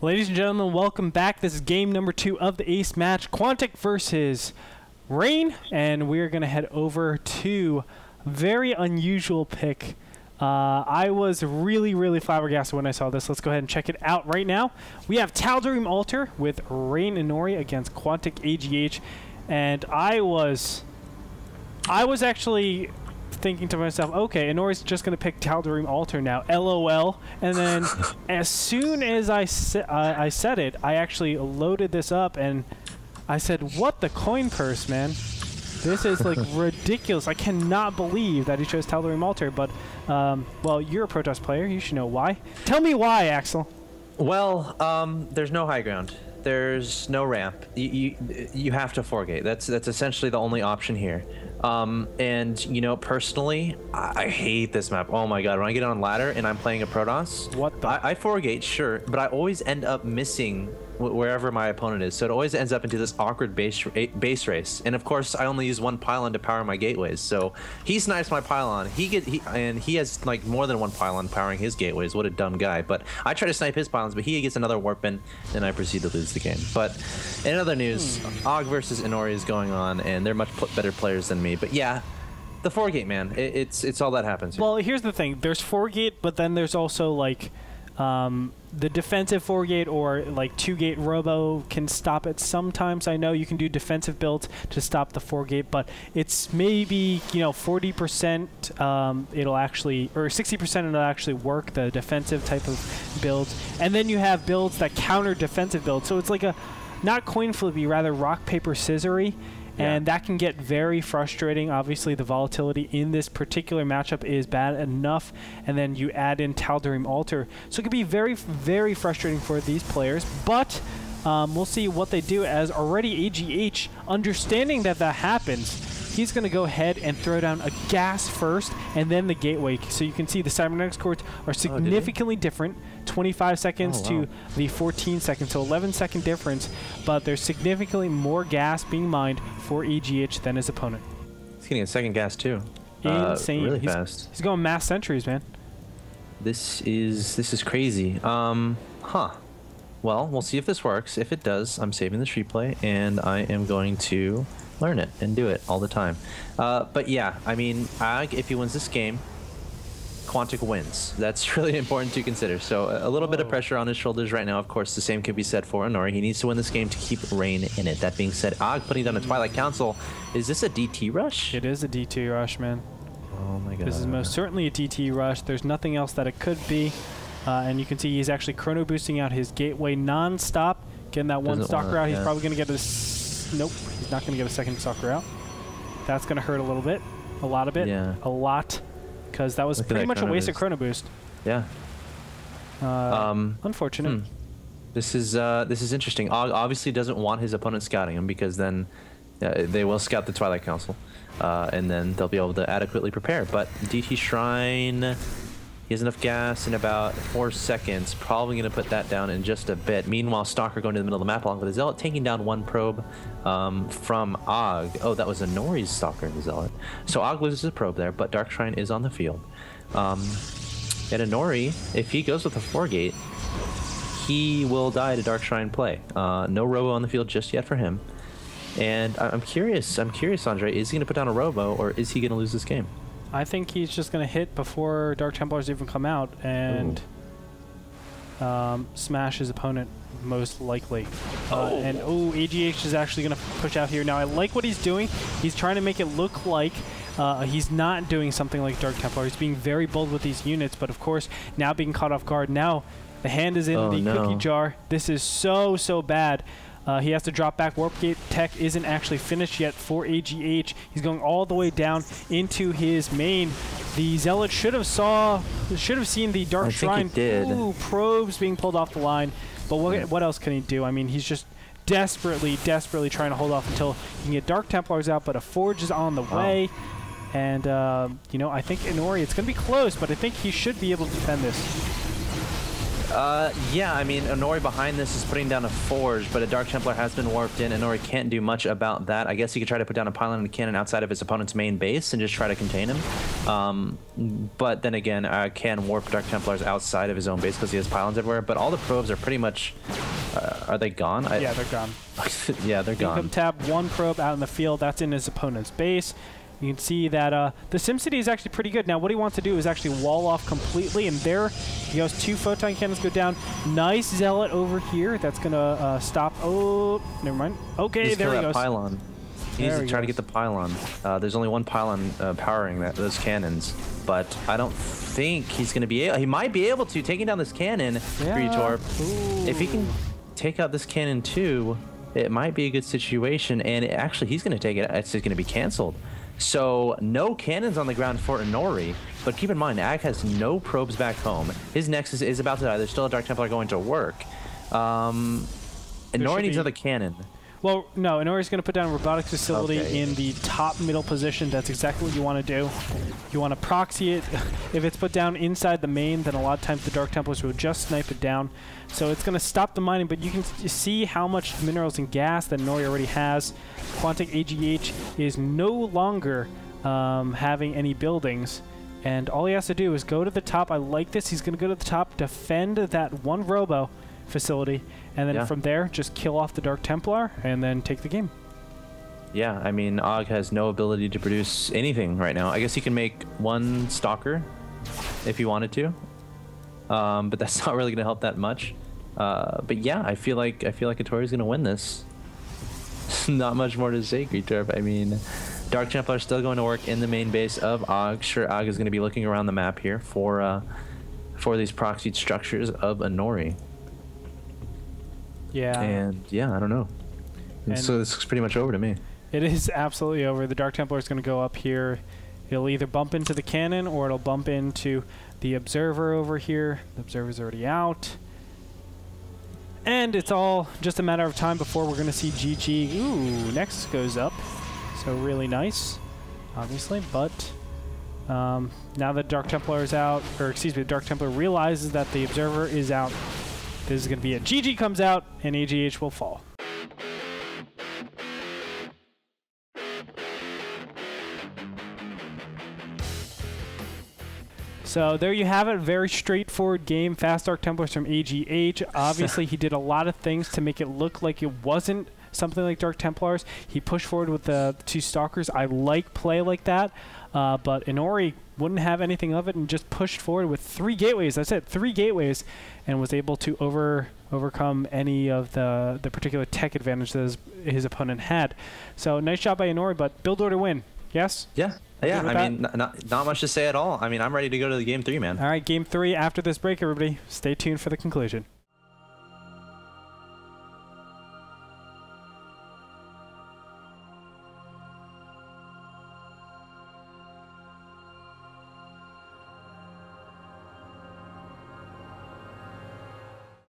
Ladies and gentlemen, welcome back. This is game number 2 of the Ace match, Quantic versus Rain, and we're going to head over to a very unusual pick. I was really flabbergasted when I saw this. Let's go ahead and check it out right now. We have Tal'Darim Altar with Rain Inori against Quantic AGH, and I was actually thinking to myself, okay, Inori's just going to pick Tal'Darim Altar now, LOL. And then as soon as I said it, I actually loaded this up and I said, what the coin purse, man? This is like ridiculous. I cannot believe that he chose Tal'Darim Altar, but well, you're a Protoss player. You should know why. Tell me why, Axel. Well, there's no high ground. There's no ramp. You have to 4-gate. That's essentially the only option here. And you know, personally, I hate this map. Oh my god, when I get on ladder and I'm playing a Protoss, what the? I 4-gate, sure, but I always end up missing wherever my opponent is, so it always ends up into this awkward base race. And of course, I only use one pylon to power my gateways, so he snipes my pylon. He has like more than one pylon powering his gateways. What a dumb guy! But I try to snipe his pylons, but he gets another warp in, and I proceed to lose the game. But in other news, Og versus Inori is going on, and they're much better players than me. But yeah, the 4-gate, man, it's all that happens here. Well, here's the thing: there's 4-gate, but then there's also like the defensive 4-gate or like 2-gate robo can stop it sometimes. I know you can do defensive builds to stop the 4-gate, but it's maybe, you know, 40% it'll actually, or 60% it'll actually work, the defensive type of builds. And then you have builds that counter defensive builds. So it's like a, not coin flippy, rather rock, paper, scissory. And that can get very frustrating. Obviously, the volatility in this particular matchup is bad enough. And then you add in Tal'Darim Altar. So it can be very frustrating for these players. But we'll see what they do, as already AGH, understanding that that happens, he's going to go ahead and throw down a gas first and then the gateway. So you can see the cybernetics cords are significantly different. 25 seconds to the 14 seconds, so 11-second difference, but there's significantly more gas being mined for AGH than his opponent. He's getting a second gas too. Insane. Really fast. He's going mass centuries, man. This is crazy. Well, we'll see if this works. If it does, I'm saving this replay and I am going to learn it and do it all the time. But yeah, I mean, if he wins this game, Quantic wins. That's really important to consider. So a little bit of pressure on his shoulders right now. Of course, the same could be said for Inori. He needs to win this game to keep Rain in it. That being said, Og putting down a Twilight Council. Is this a DT rush? It is a DT rush, man. Oh my god. This is most certainly a DT rush. There's nothing else that it could be. And you can see he's actually chrono boosting out his gateway non-stop. Getting that one stalker out. He's probably going to get a... Nope, he's not going to get a second stalker out. That's going to hurt a little bit. A lot of it. Yeah. A lot. Because that was pretty much a wasted chrono boost. Yeah. Unfortunate. This is interesting. Og obviously doesn't want his opponent scouting him, because then they will scout the Twilight Council, and then they'll be able to adequately prepare. But DT Shrine, he has enough gas in about 4 seconds. Probably going to put that down in just a bit. Meanwhile, Stalker going to the middle of the map along with the Zealot, taking down one probe from Og. Oh, that was Inori's Stalker, the Zealot. So Og loses a probe there, but Dark Shrine is on the field. And Inori, if he goes with a 4-gate, he will die to Dark Shrine play. No robo on the field just yet for him. And I'm curious, Andre, is he going to put down a robo, or is he going to lose this game? I think he's just going to hit before Dark Templars even come out and smash his opponent, most likely. And AGH is actually going to push out here. Now, I like what he's doing. He's trying to make it look like he's not doing something like Dark Templar. He's being very bold with these units, but of course, now being caught off guard. Now, the hand is in the cookie jar. This is so bad. He has to drop back. Warp Gate tech isn't actually finished yet for AGH. He's going all the way down into his main. The Zealot should have seen the Dark Shrine. Ooh, probes being pulled off the line. But what else can he do? I mean, he's just desperately trying to hold off until he can get Dark Templars out, but a Forge is on the way. And, you know, I think Inori, it's going to be close, but I think he should be able to defend this. Yeah, I mean, Inori behind this is putting down a Forge, but a Dark Templar has been warped in. Inori can't do much about that. I guess he could try to put down a pylon and a cannon outside of his opponent's main base and just try to contain him. But then again, can warp Dark Templars outside of his own base because he has pylons everywhere. But all the probes are pretty much... are they gone? Yeah, they're gone. Yeah, they're gone. Income tab, one probe out in the field. That's in his opponent's base. You can see that the SimCity is actually pretty good. Now, what he wants to do is actually wall off completely, and there he goes. 2 photon cannons go down. Nice Zealot over here. That's going to stop. Oh, never mind. Okay, there he goes. Pylon. He needs to try to get the pylon. There's only one pylon powering those cannons, but I don't think he's going to be able. He might be able to, taking down this cannon, Gretorp. If he can take out this cannon too, it might be a good situation, and actually he's going to take it. It's just going to be canceled. So no cannons on the ground for Inori, but keep in mind, Ag has no probes back home. His Nexus is about to die. There's still a Dark Templar going to work. Inori needs another cannon. Well, no, Inori's going to put down a robotics facility in the top middle position. That's exactly what you want to do. You want to proxy it. If it's put down inside the main, then a lot of times the Dark Templars will just snipe it down. So it's going to stop the mining, but you can see how much minerals and gas that Inori already has. Quantic AGH is no longer having any buildings. And all he has to do is go to the top. I like this. He's going to go to the top, defend that one robo facility, and then from there just kill off the Dark Templar and then take the game. Yeah, I mean, Og has no ability to produce anything right now. I guess he can make one Stalker if he wanted to, but that's not really going to help that much. But yeah, I feel like Atori's going to win this. Not much more to say, Gretorp. I mean, Dark Templar is still going to work in the main base of Og. Sure, Og is going to be looking around the map here for these proxied structures of Inori. Yeah. And yeah, I don't know. So this is pretty much over to me. It is absolutely over. The Dark Templar is going to go up here. It'll either bump into the cannon or it'll bump into the Observer over here. The Observer's already out. And it's all just a matter of time before we're going to see GG. Ooh, Nexus goes up. So really nice, obviously. But now that Dark Templar is out, or excuse me, the Dark Templar realizes that the Observer is out, this is going to be it. GG comes out, and AGH will fall. So there you have it. Very straightforward game. Fast Dark Templars from AGH. Obviously, he did a lot of things to make it look like it wasn't something like Dark Templars. He pushed forward with the 2 Stalkers. I like play like that. But Inori wouldn't have anything of it and just pushed forward with 3 gateways. That's it, 3 gateways, and was able to overcome any of the particular tech advantage that his opponent had. So nice job by Inori, but build order win. Yes? Yeah. Yeah, I mean, not much to say at all. I mean, I'm ready to go to the game 3, man. All right, game 3 after this break, everybody. Stay tuned for the conclusion.